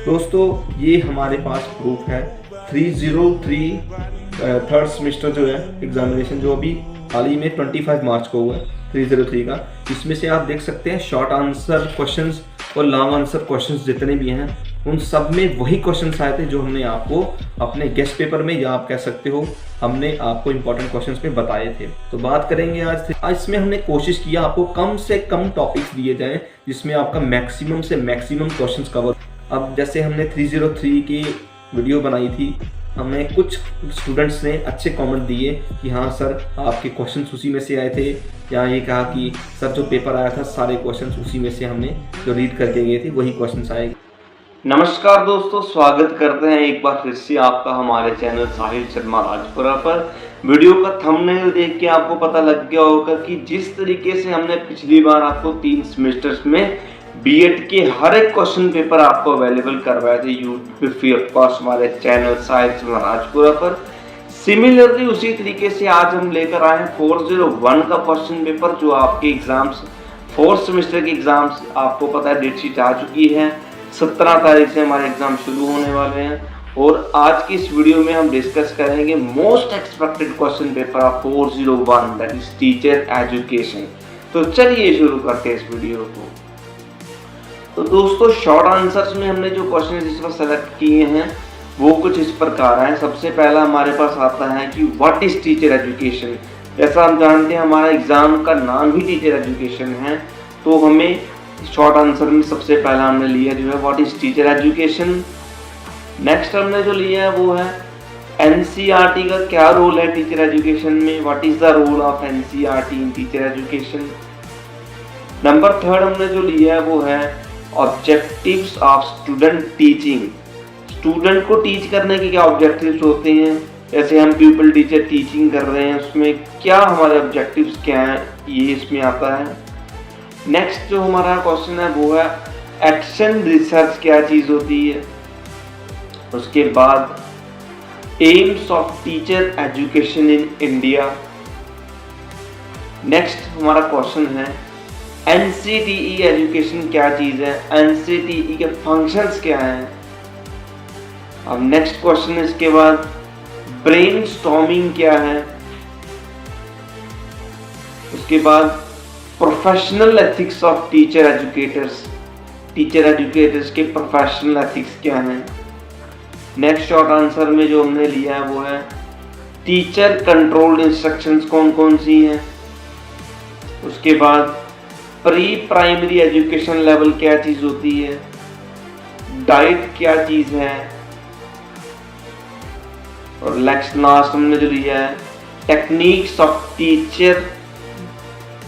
दोस्तों ये हमारे पास प्रूफ है 303 थर्ड सेमेस्टर जो है एग्जामिनेशन जो अभी हाल ही में 25 मार्च को हुआ है 303 का। इसमें से आप देख सकते हैं शॉर्ट आंसर क्वेश्चंस और लॉन्ग आंसर क्वेश्चंस जितने भी हैं उन सब में वही क्वेश्चंस आए थे जो हमने आपको अपने गेस्ट पेपर में, या आप कह सकते हो हमने आपको इंपॉर्टेंट क्वेश्चंस में बताए थे। तो बात करेंगे आज इसमें हमने कोशिश किया आपको कम से कम टॉपिक्स दिए जाएं जिसमें आपका मैक्सिमम से मैक्सिमम क्वेश्चंस कवर। अब जैसे हमने 303 की वीडियो बनाई थी, हमें कुछ स्टूडेंट्स ने अच्छे कमेंट दिए कि हाँ सर आपके क्वेश्चंस उसी में से आए थे, या ये कहा कि सर जो पेपर आया था सारे क्वेश्चंस उसी में से हमने जो रीड करके गए थे वही क्वेश्चंस आए। नमस्कार दोस्तों, स्वागत करते हैं एक बार फिर से आपका हमारे चैनल साहिल शर्मा राजपुरा पर। वीडियो का थंबनेल देख के आपको पता लग गया होगा कि जिस तरीके से हमने पिछली बार आपको 3 सेमेस्टर्स में बीएड के हर एक क्वेश्चन पेपर आपको अवेलेबल करवाए थे यूट्यूब पे ऑफकोर्स हमारे चैनल साहिल शर्मा राजपुरा पर, सिमिलरली उसी तरीके से आज हम लेकर आए हैं 401 का क्वेश्चन पेपर जो आपके एग्जाम्स 4th सेमेस्टर के एग्जाम्स आपको पता है डेट शीट आ चुकी है। 17 तारीख से हमारे एग्जाम शुरू होने वाले हैं और आज की इस वीडियो में हम डिस्कस करेंगे most expected question paper of 401 that is teacher education. तो चलिए शुरू करते हैं इस वीडियो को। तो दोस्तों शॉर्ट आंसर्स में हमने जो क्वेश्चन इस पर सेलेक्ट किए हैं वो कुछ इस प्रकार हैं। सबसे पहला हमारे पास आता है कि व्हाट इज टीचर एजुकेशन। जैसा हम जानते हैं हमारा एग्जाम का नाम ही टीचर एजुकेशन है, तो हमें शॉर्ट आंसर में सबसे पहला हमने लिया जो है what is teacher education. Next हमने जो लिया है वो है एनसीईआरटी का क्या रोल है टीचर एजुकेशन में, what is the role of NCERT in teacher education. Number 3 हमने जो लिया है वो है objectives of student teaching. Student को टीच करने के क्या ऑब्जेक्टिव्स होते हैं, जैसे हम पीपल टीचर टीचिंग कर रहे हैं उसमें क्या हमारे ऑब्जेक्टिव्स क्या हैं, ये इसमें आता है। नेक्स्ट जो हमारा क्वेश्चन है वो है एक्शन रिसर्च क्या चीज होती है। उसके बाद AIIMS of teacher education in India. Next हमारा क्वेश्चन है एनसीटीई एजुकेशन क्या चीज है, एनसीटीई के फंक्शंस क्या हैं। अब नेक्स्ट क्वेश्चन है इसके बाद ब्रेनस्टॉर्मिंग क्या है। उसके बाद professional ethics of teacher educators, teacher educators के प्रोफेशनल एथिक्स क्या हैं। नेक्स्ट शॉर्ट आंसर में जो हमने लिया है वो है टीचर कंट्रोल्ड इंस्ट्रक्शंस कौन कौन सी हैं। उसके बाद प्री प्राइमरी एजुकेशन लेवल क्या चीज होती है, डाइट क्या चीज है। और लास्ट हमने जो लिया है techniques of teacher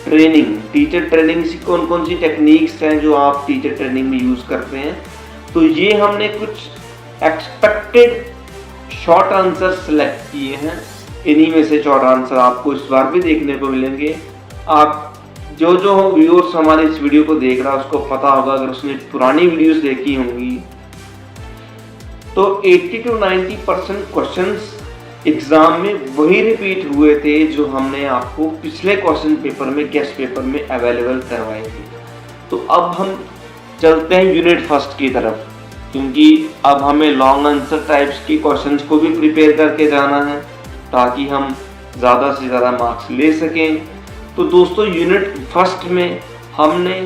training. Teacher training की कौन कौन सी टेक्निक्स हैं जो आप टीचर ट्रेनिंग में यूज करते हैं। तो ये हमने कुछ एक्सपेक्टेड शॉर्ट आंसर सेलेक्ट किए हैं। इन्हीं में से शॉर्ट आंसर आपको इस बार भी देखने को मिलेंगे। आप जो व्यूअर्स हमारे इस वीडियो को देख रहा है उसको पता होगा, अगर उसने पुरानी वीडियोस देखी होंगी तो 80 to 90% क्वेश्चंस एग्जाम में वही रिपीट हुए थे जो हमने आपको पिछले क्वेश्चन पेपर में गेस्ट पेपर में अवेलेबल करवाए थे। तो अब हम चलते हैं यूनिट फर्स्ट की तरफ, क्योंकि अब हमें लॉन्ग आंसर टाइप्स के क्वेश्चंस को भी प्रिपेयर करके जाना है ताकि हम ज़्यादा से ज़्यादा मार्क्स ले सकें। तो दोस्तों यूनिट फर्स्ट में हमने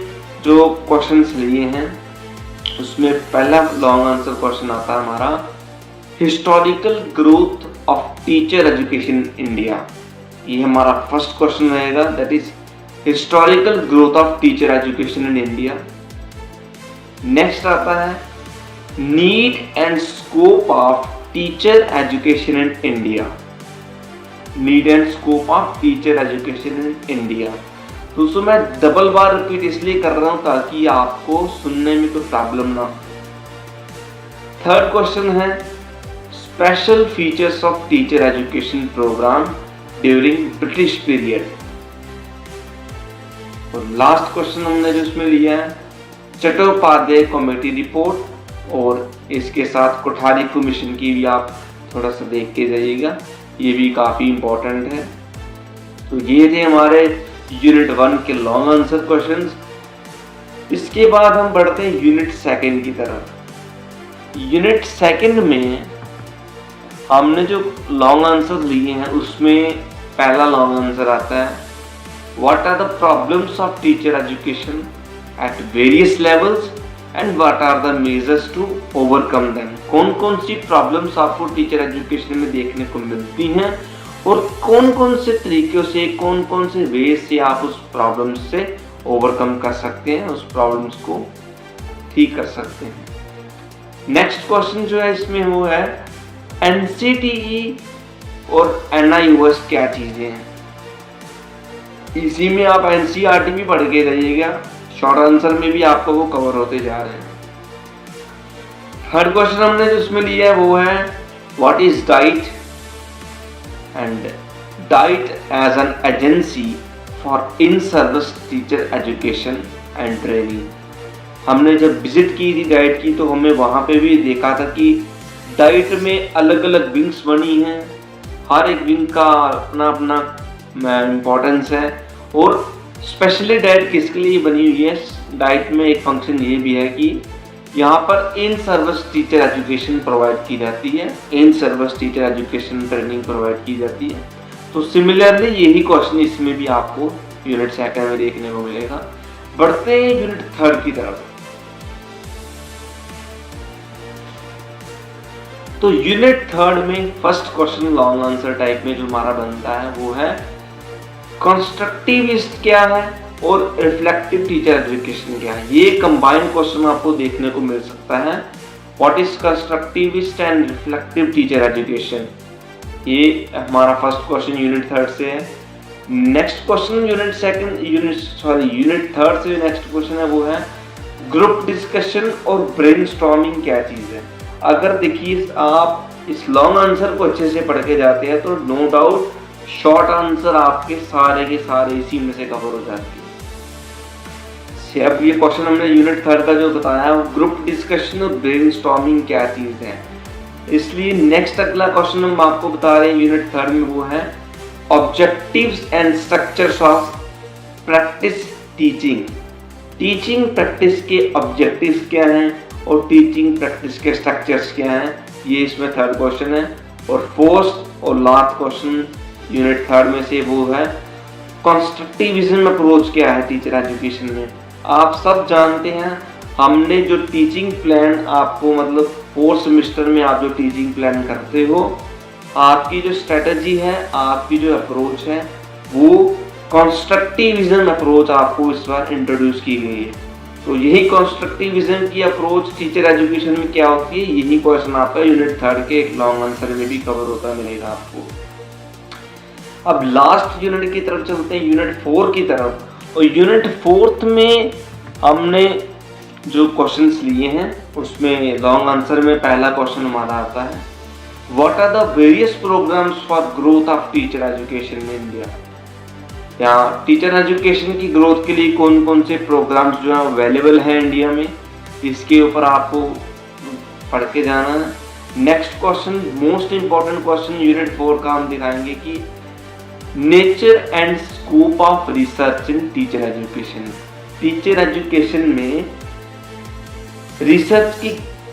जो क्वेश्चंस लिए हैं उसमें पहला लॉन्ग आंसर क्वेश्चन आता है हमारा historical growth of teacher education in India. ये हमारा फर्स्ट क्वेश्चन रहेगा, that is historical growth of teacher education in India. Next आता है need and scope of teacher education in India. Need and scope of teacher education in India. दोस्तों मैं double बार repeat इसलिए कर रहा हूं ताकि आपको सुनने में कोई प्रॉब्लम ना हो। थर्ड क्वेश्चन है special features of teacher education programme during British period. और लास्ट क्वेश्चन हमने जो इसमें लिया है चट्टोपाध्याय कमेटी रिपोर्ट, और इसके साथ कोठारी कमीशन की भी आप थोड़ा सा देख के जाइएगा, ये भी काफी इंपॉर्टेंट है। तो ये थे हमारे यूनिट 1 के लॉन्ग आंसर क्वेश्चंस। इसके बाद हम बढ़ते हैं यूनिट 2 की तरफ। यूनिट सेकंड में हमने जो लॉन्ग आंसर लिए हैं उसमें पहला लॉन्ग आंसर आता है, what are the problems of teacher education at various levels and what are the measures to overcome them. कौन कौन सी प्रॉब्लम्स आपको टीचर एजुकेशन में देखने को मिलती हैं और कौन कौन से तरीक़ों से, कौन कौन से वे से आप उस प्रॉब्लम्स से ओवरकम कर सकते हैं, उस प्रॉब्लम्स को ठीक कर सकते हैं। नेक्स्ट क्वेश्चन जो है इसमें वो है NCTE और NIOS क्या चीज़ें हैं। इसी में आप NCERT भी पढ़ के रहिएगा, शॉर्ट आंसर में भी आपको वो कवर होते जा रहे हैं। थर्ड क्वेश्चन हमने जो इसमें लिया है वो है what is DIET and DIET as an agency for in service teacher education and training. हमने जब विजिट की थी डाइट की तो हमें वहाँ पे भी देखा था कि डाइट में अलग अलग विंग्स बनी हैं, हर एक विंग का अपना अपना इम्पोर्टेंस है और स्पेशली डाइट किसके लिए बनी हुई है। डाइट में एक फंक्शन ये भी है कि यहाँ पर इन सर्विस टीचर एजुकेशन प्रोवाइड की जाती है, इन service teacher education training provide की जाती है। तो सिमिलरली यही क्वेश्चन इसमें भी आपको यूनिट सेकंड में देखने को मिलेगा। बढ़ते हैं यूनिट थर्ड की तरफ। तो यूनिट थर्ड में first question long answer type में जो हमारा बनता है वो है कंस्ट्रक्टिविस्ट क्या है और रिफ्लेक्टिव टीचर एजुकेशन क्या है। ये कंबाइंड क्वेश्चन आपको देखने को मिल सकता है, what is constructivist and reflective teacher education. ये हमारा फर्स्ट क्वेश्चन यूनिट थर्ड से है। नेक्स्ट क्वेश्चन यूनिट थर्ड से नेक्स्ट क्वेश्चन है वो है ग्रुप डिस्कशन और ब्रेनस्टॉर्मिंग क्या चीज है। अगर देखिए आप इस लॉन्ग आंसर को अच्छे से पढ़ के जाते हैं तो नो डाउट शॉर्ट आंसर आपके सारे के सारे इसी में से कवर हो जाते हैं। अब ये क्वेश्चन हमने यूनिट थर्ड का जो बताया है वो ग्रुप डिस्कशन और ब्रेनस्टॉर्मिंग क्या चीज है, इसलिए नेक्स्ट अगला क्वेश्चन हम आपको बता रहे हैं यूनिट थर्ड में वो है objectives and structures of practice teaching. Teaching practice के ऑब्जेक्टिव्स क्या हैं और टीचिंग प्रैक्टिस के स्ट्रक्चर्स क्या हैं, ये इसमें थर्ड क्वेश्चन है। और फोर्थ और लास्ट क्वेश्चन यूनिट थर्ड में से वो है कंस्ट्रक्टिविज्म अप्रोच क्या है टीचर एजुकेशन में। आप सब जानते हैं हमने जो टीचिंग प्लान आपको मतलब 4 सेमेस्टर में आप जो टीचिंग प्लान करते हो, आपकी जो स्ट्रेटजी है, आपकी जो अप्रोच है वो कंस्ट्रक्टिविज्म अप्रोच आपको इस बार इंट्रोड्यूस की गई है। तो यही कंस्ट्रक्टिविज्म की अप्रोच टीचर एजुकेशन में क्या होती है, यही क्वेश्चन आपका यूनिट थर्ड के एक लॉन्ग आंसर में भी कवर होता मिलेगा आपको। अब लास्ट यूनिट की तरफ चलते हैं, यूनिट 4 की तरफ। और यूनिट 4 में हमने जो क्वेश्चंस लिए हैं उसमें लॉन्ग आंसर में पहला क्वेश्चन हमारा आता है what are the various programmes for growth of teacher education in India. यहाँ टीचर एजुकेशन की ग्रोथ के लिए कौन कौन से प्रोग्राम्स जो है अवेलेबल हैं इंडिया में, इसके ऊपर आपको पढ़ के जाना है। Next question most important question unit 4 का हम दिखाएंगे कि nature and scope of research in teacher education. Teacher education में रिसर्च की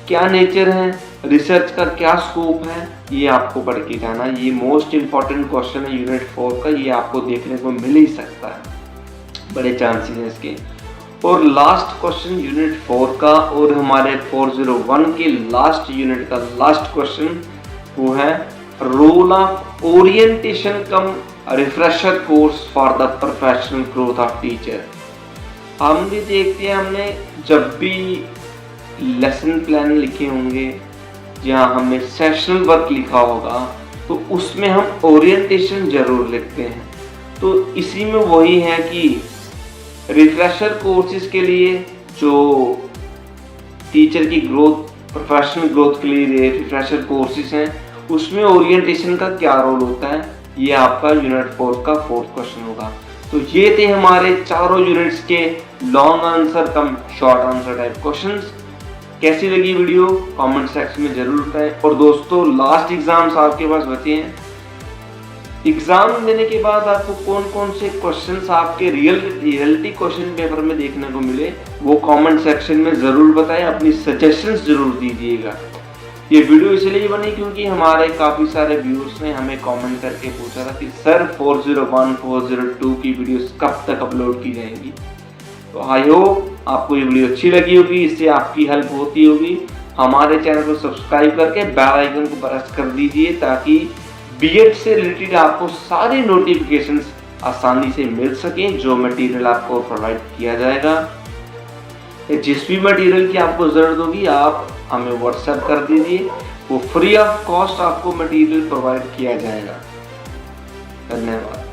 क्या नेचर है, रिसर्च का क्या स्कोप है, ये आपको पढ़ के जाना। ये मोस्ट इंपॉर्टेंट क्वेश्चन है यूनिट 4 का, ये आपको देखने को मिल ही सकता है, बड़े चांसेस हैं इसके। और लास्ट क्वेश्चन यूनिट 4 का और हमारे 401 के लास्ट यूनिट का लास्ट क्वेश्चन वो है role of orientation cum refresher course for the professional growth of teacher. हम भी देखते हैं हमने जब भी लेसन प्लान लिखे होंगे जहाँ हमने सेशनल वर्क लिखा होगा तो उसमें हम ओरिएंटेशन जरूर लिखते हैं। तो इसी में वही है कि रिफ्रेशर कोर्सेज के लिए जो टीचर की ग्रोथ, प्रोफेशनल ग्रोथ के लिए रिफ्रेशर कोर्सेज हैं उसमें ओरिएंटेशन का क्या रोल होता है, ये आपका यूनिट 4 का 4th क्वेश्चन होगा। तो ये थे हमारे चारों यूनिट्स के लॉन्ग आंसर कम शॉर्ट आंसर टाइप क्वेश्चंस। कैसी लगी वीडियो कमेंट सेक्शन में जरूर बताएं। और दोस्तों लास्ट एग्जाम्स आपके पास बचे हैं, एग्जाम देने के बाद आपको कौन कौन से क्वेश्चंस आपके रियलिटी क्वेश्चन पेपर में देखने को मिले वो कमेंट सेक्शन में ज़रूर बताएं, अपनी सजेशंस ज़रूर दीजिएगा। ये वीडियो इसलिए बनी क्योंकि हमारे काफ़ी सारे व्यूअर्स ने हमें कमेंट करके पूछा था कि सर 401 402 की वीडियोस कब तक अपलोड की जाएंगी। तो आई होप आपको ये वीडियो अच्छी लगी होगी, इससे आपकी हेल्प होती होगी। हमारे चैनल को सब्सक्राइब करके बेल आइकन को प्रेस कर दीजिए ताकि बीएड से रिलेटेड आपको सारे नोटिफिकेशंस आसानी से मिल सकें। जो मटेरियल आपको प्रोवाइड किया जाएगा, जिस भी मटेरियल की आपको ज़रूरत होगी आप हमें व्हाट्सएप कर दीजिए, वो फ्री ऑफ कॉस्ट आपको मटेरियल प्रोवाइड किया जाएगा। धन्यवाद।